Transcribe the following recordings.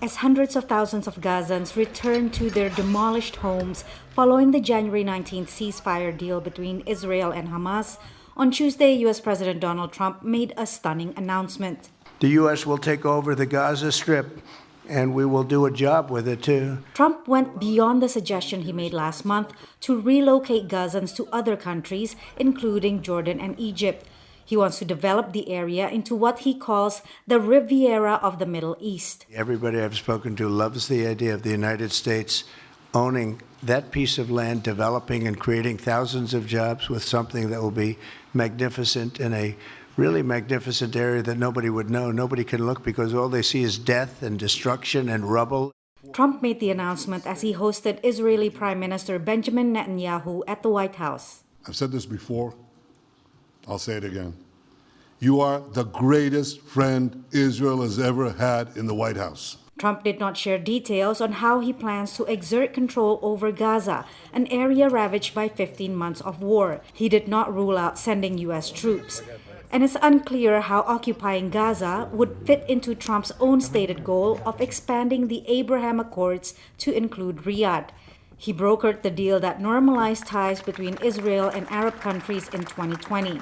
as hundreds of thousands of Gazans return to their demolished homes following the January 19th ceasefire deal between Israel and Hamas. On Tuesday, U.S. President Donald Trump made a stunning announcement. The U.S. will take over the Gaza Strip, and we will do a job with it, too. Trump went beyond the suggestion he made last month to relocate Gazans to other countries, including Jordan and Egypt. He wants to develop the area into what he calls the Riviera of the Middle East. Everybody I've spoken to loves the idea of the United States owning that piece of land, developing and creating thousands of jobs with something that will be magnificent in a really magnificent area that nobody would know. Nobody can look because all they see is death and destruction and rubble. Trump made the announcement as he hosted Israeli Prime Minister Benjamin Netanyahu at the White House. I've said this before. I'll say it again. You are the greatest friend Israel has ever had in the White House. Trump did not share details on how he plans to exert control over Gaza, an area ravaged by 15 months of war. He did not rule out sending U.S. troops. And it's unclear how occupying Gaza would fit into Trump's own stated goal of expanding the Abraham Accords to include Riyadh. He brokered the deal that normalized ties between Israel and Arab countries in 2020.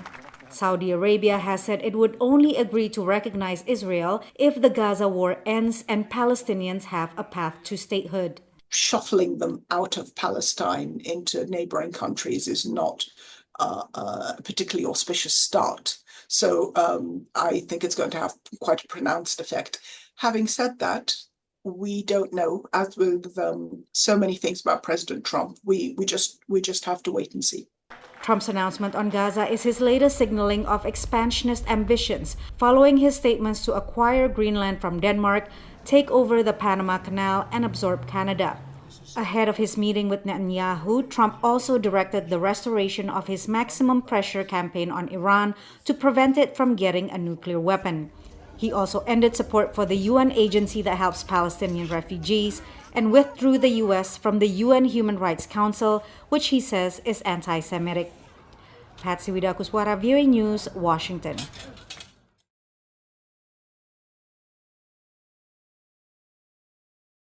Saudi Arabia has said it would only agree to recognize Israel if the Gaza war ends and Palestinians have a path to statehood. Shuffling them out of Palestine into neighboring countries is not a particularly auspicious start. So I think it's going to have quite a pronounced effect. Having said that, we don't know. As with so many things about President Trump, we just have to wait and see. Trump's announcement on Gaza is his latest signaling of expansionist ambitions, following his statements to acquire Greenland from Denmark, take over the Panama Canal, and absorb Canada. Ahead of his meeting with Netanyahu, Trump also directed the restoration of his maximum pressure campaign on Iran to prevent it from getting a nuclear weapon. He also ended support for the UN agency that helps Palestinian refugees and withdrew the U.S. from the UN Human Rights Council, which he says is anti-Semitic. Patsy, Widakuswara, VOA News, Washington.